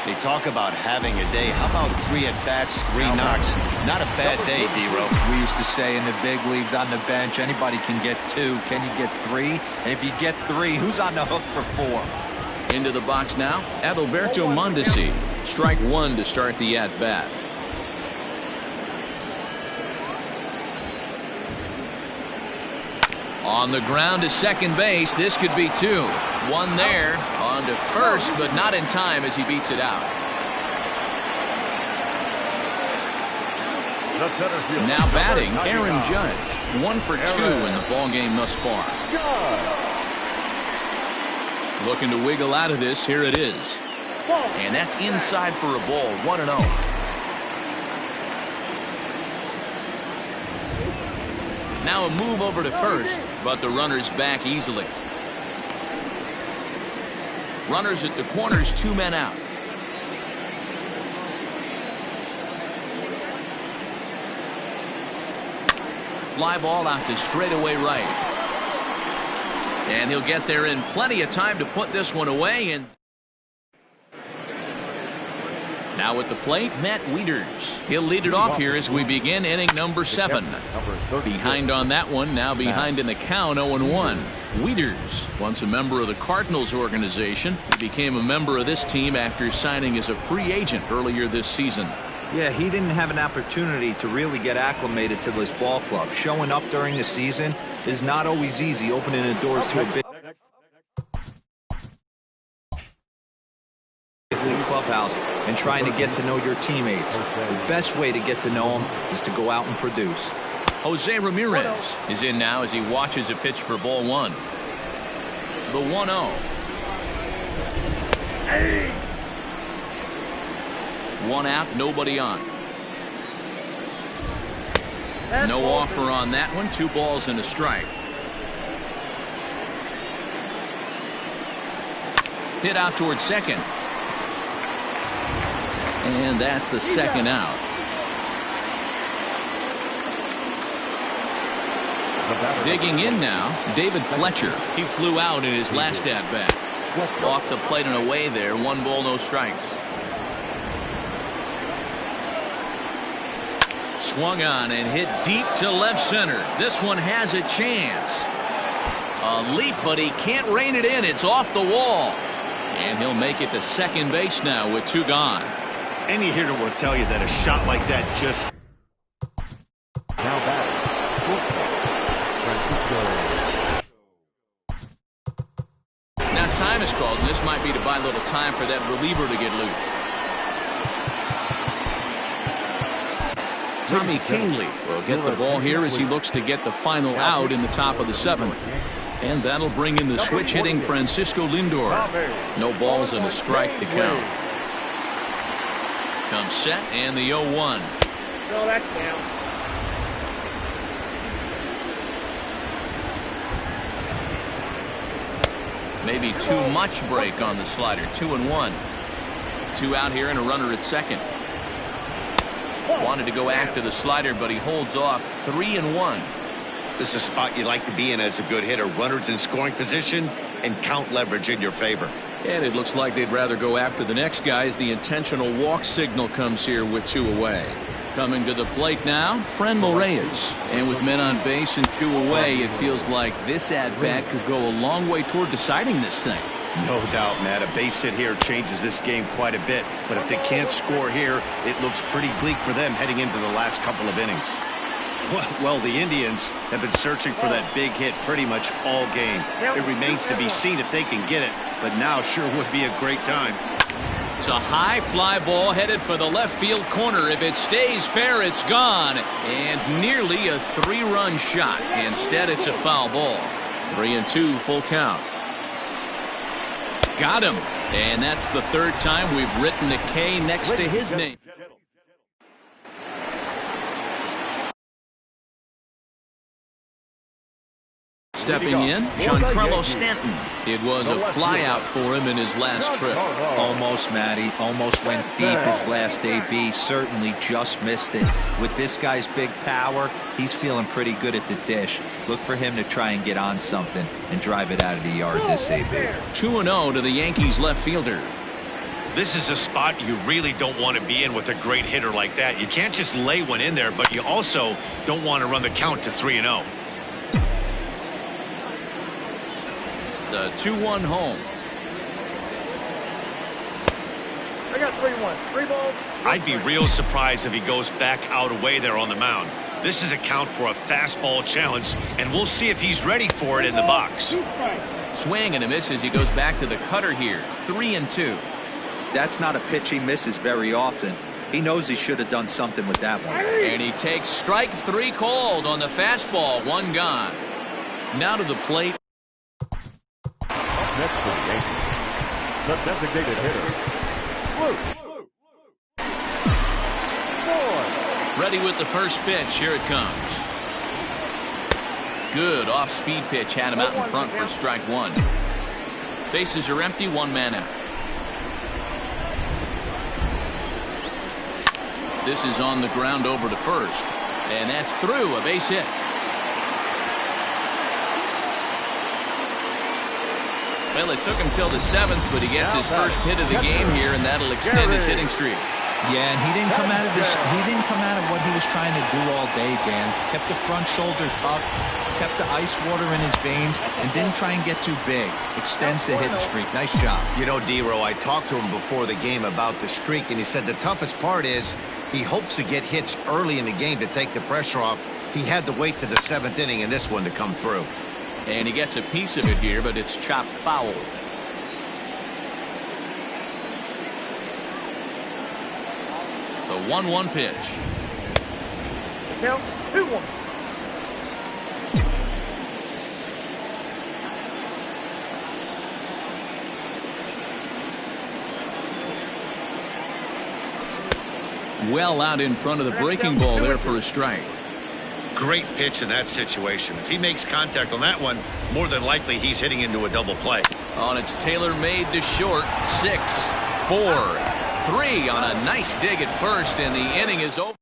Speaker 2: They talk about having a day. How about 3 at-bats, 3 knocks? Not a bad day, D-Ro.
Speaker 3: We used to say in the big leagues on the bench, anybody can get 2. Can you get 3? And if you get 3, who's on the hook for 4?
Speaker 1: Into the box now, Adalberto Mondesi. Strike 1 to start the at-bat. On the ground to second base. This could be 2. 1 there. On to first, but not in time as he beats it out. Now batting, Aaron Judge. 1 for 2 in the ballgame thus far. Looking to wiggle out of this. Here it is. And that's inside for a ball. 1-0. Now a move over to first, but the runner's back easily. Runners at the corners, 2 men out. Fly ball out to straightaway right. And he'll get there in plenty of time to put this one away. And now at the plate, Matt Wieters. He'll lead it off here as we begin inning number 7. Behind on that one, now behind in the count, 0-1. Wieters, once a member of the Cardinals organization, he became a member of this team after signing as a free agent earlier this season.
Speaker 3: Yeah, he didn't have an opportunity to really get acclimated to this ball club. Showing up during the season is not always easy, opening the doors to a big clubhouse and trying to get to know your teammates. The best way to get to know them is to go out and produce.
Speaker 1: Jose Ramirez is in now as he watches a pitch for ball 1. The 1-0. 1 out, nobody on. No offer on that one. 2 balls and a strike. Hit out towards second. And that's the 2nd out. Digging in now, David Fletcher. He flew out in his last at-bat. Off the plate and away there. 1 ball, no strikes. Swung on and hit deep to left center. This one has a chance. A leap, but he can't rein it in. It's off the wall. And he'll make it to second base now with 2 gone.
Speaker 2: Any hitter will tell you that a shot like that just...
Speaker 4: Now back.
Speaker 1: Now time is called, and this might be to buy a little time for that reliever to get loose. Tommy Kahnle will get the ball here as he looks to get the final out in the top of the 7th. And that'll bring in the switch hitting Francisco Lindor. No balls and a strike to count. Comes set and the 0-1.
Speaker 6: No, that's down.
Speaker 1: Maybe too much break on the slider. 2-1. 2 out here and a runner at second. Wanted to go after the slider, but he holds off. 3-1.
Speaker 2: This is a spot you like to be in as a good hitter. Runners in scoring position and count leverage in your favor.
Speaker 1: And it looks like they'd rather go after the next guy as the intentional walk signal comes here with 2 away. Coming to the plate now, Franmil Reyes. And with men on base and 2 away, it feels like this at-bat could go a long way toward deciding this thing.
Speaker 2: No doubt, Matt. A base hit here changes this game quite a bit. But if they can't score here, it looks pretty bleak for them heading into the last couple of innings. Well, the Indians have been searching for that big hit pretty much all game. It remains to be seen if they can get it, but now sure would be a great time.
Speaker 1: It's a high fly ball headed for the left field corner. If it stays fair, it's gone. And nearly a 3-run shot. Instead, it's a foul ball. 3-2, full count. Got him. And that's the 3rd time we've written a K next to his name. Stepping in, Giancarlo Stanton. It was a flyout for him in his last trip.
Speaker 3: Almost, Matty. Almost went deep his last AB. Certainly just missed it. With this guy's big power, he's feeling pretty good at the dish. Look for him to try and get on something and drive it out of the yard this AB.
Speaker 1: 2-0 to the Yankees left fielder.
Speaker 2: This is a spot you really don't want to be in with a great hitter like that. You can't just lay one in there, but you also don't want to run the count to 3-0.
Speaker 1: The 2-1 home.
Speaker 6: I got 3-1. 3 balls.
Speaker 2: I'd be real surprised if he goes back out away there on the mound. This is a count for a fastball challenge, and we'll see if he's ready for it in the box.
Speaker 1: Swing and a miss as he goes back to the cutter here. 3-2.
Speaker 3: That's not a pitch he misses very often. He knows he should have done something with that one.
Speaker 1: And he takes strike 3 called on the fastball. 1 gone. Now to the plate.
Speaker 4: Next to the Yankees, the designated hitter,
Speaker 1: Ready with the first pitch. Here it comes. Good off-speed pitch. Had him out in front for strike 1. Bases are empty. 1 man out. This is on the ground over to first. And that's through. A base hit. Well, it took him till the 7th, but he gets his first hit of the game here, and that'll extend his hitting streak.
Speaker 3: Yeah, and he didn't come out of this. He didn't come out of what he was trying to do all day, Dan. Kept the front shoulder up, kept the ice water in his veins, and didn't try and get too big. Extends the hitting streak. Nice job.
Speaker 2: You know, D-Row, I talked to him before the game about the streak, and he said the toughest part is he hopes to get hits early in the game to take the pressure off. He had to wait to the 7th inning in this one to come through.
Speaker 1: And he gets a piece of it here, but it's chopped foul. The 1-1 pitch.
Speaker 6: Count 2-1.
Speaker 1: Well out in front of the breaking ball there for a strike.
Speaker 2: Great pitch in that situation. If he makes contact on that one, more than likely he's hitting into a double play.
Speaker 1: On its tailor-made to short. 6, 4, 3 on a nice dig at first, and the inning is over.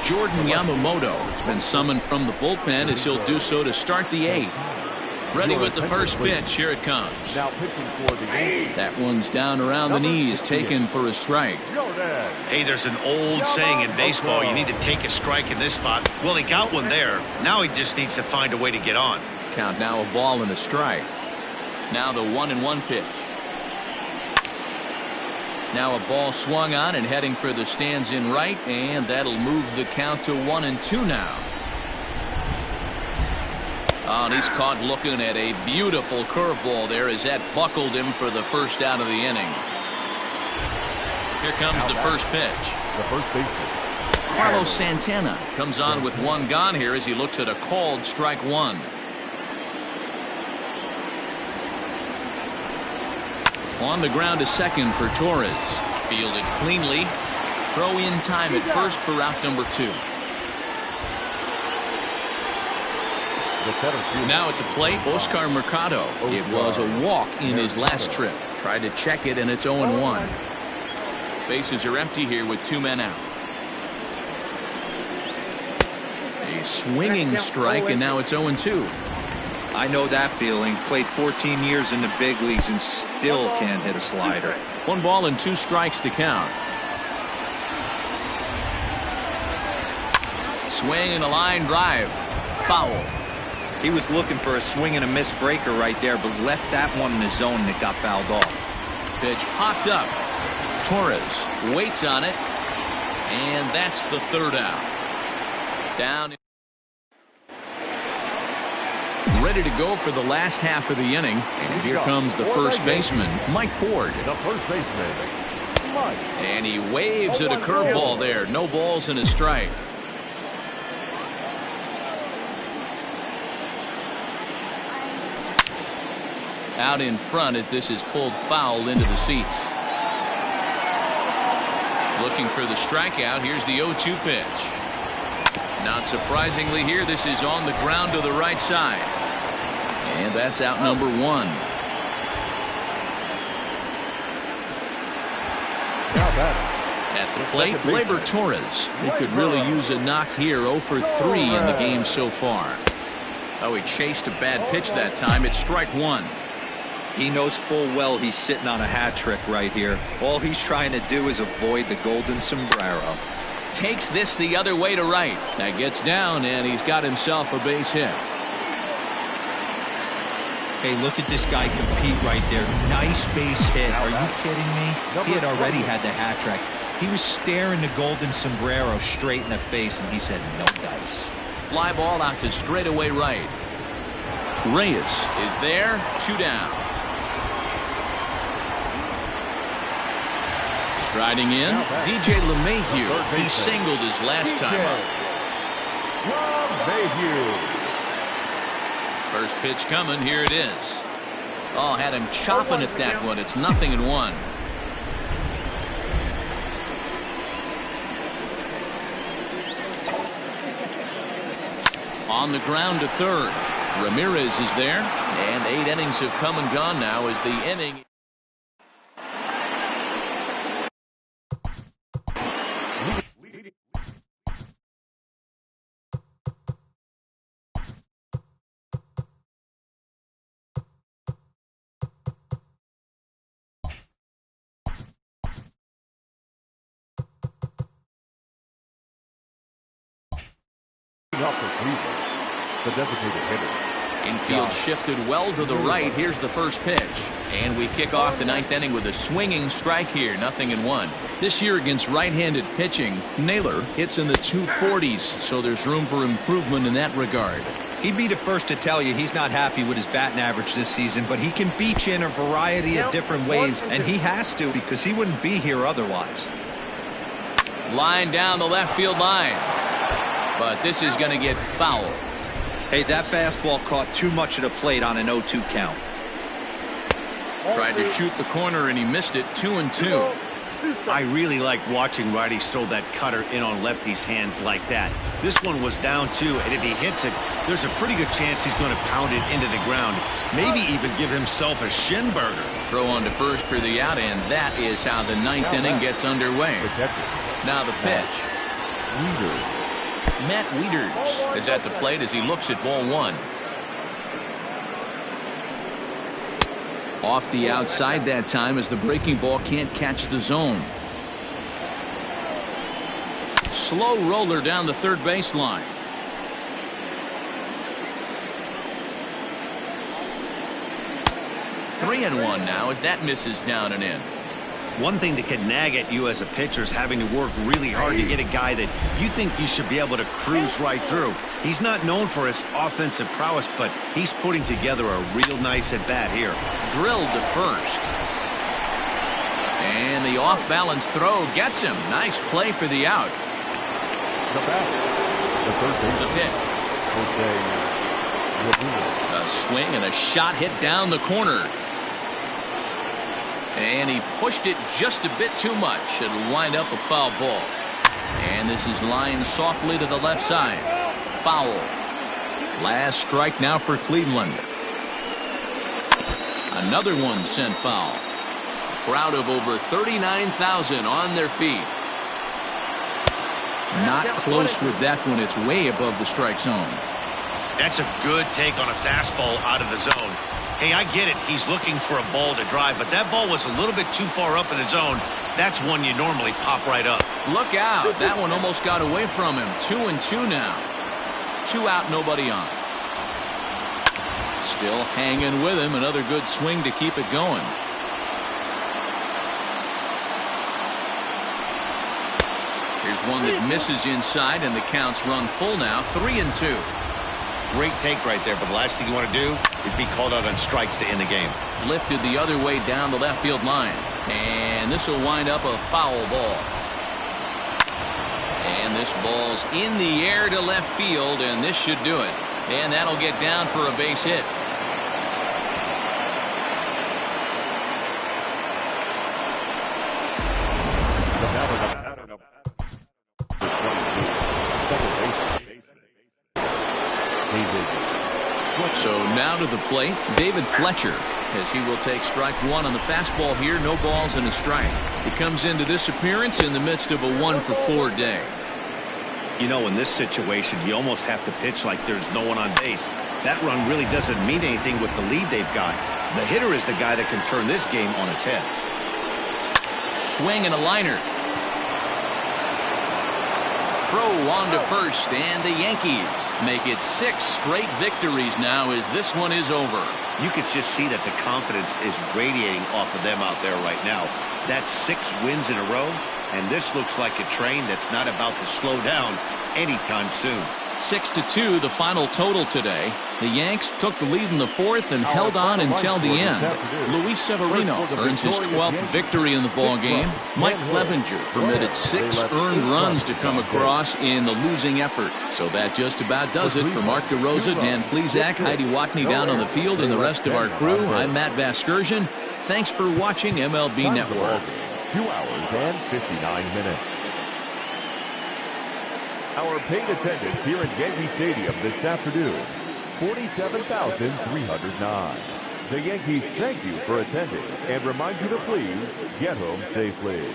Speaker 1: Jordan Yamamoto has been summoned from the bullpen as he'll do so to start the 8th. Ready with the first pitch. Here it comes.
Speaker 4: now pitching for the Yankees.
Speaker 1: That one's down around the knees, taken for a strike.
Speaker 2: Hey, there's an old saying in baseball, you need to take a strike in this spot. Well, he got one there. Now he just needs to find a way to get on.
Speaker 1: Count now a ball and a strike. Now the 1-1 pitch. Now a ball swung on and heading for the stands in right, and that'll move the count to 1-2 now. Oh, and he's caught looking at a beautiful curveball there as that buckled him for the first out of the inning. Here comes the first pitch.
Speaker 4: The first baseman.
Speaker 1: Carlos Santana comes on with one gone here as he looks at a called strike one. On the ground to second for Torres. Fielded cleanly. Throw in time at first for out number 2. Now at the plate, Oscar Mercado. It was a walk in his last trip. Tried to check it, and it's 0-1. Bases are empty here with 2 men out. A swinging strike, and now it's 0-2.
Speaker 3: I know that feeling. Played 14 years in the big leagues and still can't hit a slider.
Speaker 1: 1 ball and 2 strikes to count. Swing and a line drive. Foul.
Speaker 3: He was looking for a swing and a miss breaker right there, but left that one in the zone and it got fouled off.
Speaker 1: Pitch popped up. Torres waits on it, and that's the 3rd out. Down. Ready to go for the last half of the inning, and here comes the first baseman, Mike Ford.
Speaker 4: The first baseman, Mike.
Speaker 1: And he waves at a curveball there. No balls and a strike. Out in front as this is pulled foul into the seats. Looking for the strikeout. Here's the 0-2 pitch. Not surprisingly here, this is on the ground to the right side. And that's out number 1. At the plate, Gleyber Torres. He could really use a knock here. 0 for 3 in the game so far. Oh, he chased a bad pitch that time. It's strike 1.
Speaker 3: He knows full well he's sitting on a hat trick right here. All he's trying to do is avoid the golden sombrero.
Speaker 1: Takes this the other way to right. That gets down, and he's got himself a base hit.
Speaker 3: Hey, look at this guy compete right there. Nice base hit. Are you kidding me? He had already had the hat trick. He was staring the golden sombrero straight in the face, and he said no dice.
Speaker 1: Fly ball out to straightaway right. Reyes is there. 2 down. Striding in, DJ LeMahieu. He singled his last time up. First pitch coming. Here it is. Oh, had him chopping at that one. It's 0-1. On the ground to third. Ramirez is there. And 8 innings have come and gone now as the inning.
Speaker 4: The designated hitter.
Speaker 1: Infield shifted well to the right. Here's the first pitch. And we kick off the 9th inning with a swinging strike here. 0-1. This year against right-handed pitching, Naylor hits in the 240s, so there's room for improvement in that regard.
Speaker 3: He'd be the first to tell you he's not happy with his batting average this season, but he can beat you in a variety of different ways, and he has to because he wouldn't be here otherwise.
Speaker 1: Line down the left field line. But this is going to get foul.
Speaker 3: Hey, that fastball caught too much of the plate on an 0-2 count.
Speaker 1: Tried to shoot the corner and he missed it. 2-2.
Speaker 2: I really like watching righties throw that cutter in on lefties' hands like that. This one was down 2, and if he hits it, there's a pretty good chance he's going to pound it into the ground. Maybe even give himself a shin burger.
Speaker 1: Throw on to first for the out, and that is how the 9th inning gets underway. Now the pitch. Matt Wieters is at the plate as he looks at ball 1. Off the outside that time as the breaking ball can't catch the zone. Slow roller down the third baseline. Three and one now as that misses down and in.
Speaker 2: One thing that can nag at you as a pitcher is having to work really hard to get a guy that you think you should be able to cruise right through. He's not known for his offensive prowess, but he's putting together a real nice at-bat here.
Speaker 1: Drilled to first. And the off-balance throw gets him. Nice play for the out.
Speaker 4: The bat, the third
Speaker 1: The
Speaker 4: baseman,
Speaker 1: pitch.
Speaker 4: Jose.
Speaker 1: A swing and a shot hit down the corner. And he pushed it just a bit too much. It'll wind up a foul ball. And this is lined softly to the left side. Foul. Last strike now for Cleveland. Another one sent foul. A crowd of over 39,000 on their feet. Not close with that one. It's way above the strike zone.
Speaker 2: That's a good take on a fastball out of the zone. Hey, I get it. He's looking for a ball to drive, but that ball was a little bit too far up in the zone. That's one you normally pop right up.
Speaker 1: Look out. That one almost got away from him. 2-2 now. 2 out, nobody on. Still hanging with him. Another good swing to keep it going. Here's one that misses inside, and the count's run full now. 3-2.
Speaker 2: Great take right there, but the last thing you want to do is be called out on strikes to end the game.
Speaker 1: Lifted the other way down the left field line. And this will wind up a foul ball. And this ball's in the air to left field, and this should do it. And that'll get down for a base hit. So now to the plate, David Fletcher, as he will take strike one on the fastball here. No balls and a strike. He comes into this appearance in the midst of a 1-for-4 day.
Speaker 2: You know, in this situation, you almost have to pitch like there's no one on base. That run really doesn't mean anything with the lead they've got. The hitter is the guy that can turn this game on its head.
Speaker 1: Swing and a liner. Throw on to first, and the Yankees make it 6 straight victories now as this one is over.
Speaker 2: You can just see that the confidence is radiating off of them out there right now. That's 6 wins in a row, and this looks like a train that's not about to slow down anytime soon.
Speaker 1: 6-2 the final total today. The Yanks took the lead in the 4th and held on until the end. Luis Severino earns his 12th victory in the ballgame. Mike Clevenger permitted 6 earned runs to come across in the losing effort. So that just about does it for Mark DeRosa, Dan Plesac, Heidi Watney down on the field, and the rest of our crew. I'm Matt Vasgersian. Thanks for watching MLB Network.
Speaker 4: 2 hours and 59 minutes. Our paid attendance here at Yankee Stadium this afternoon, 47,309. The Yankees thank you for attending and remind you to please get home safely.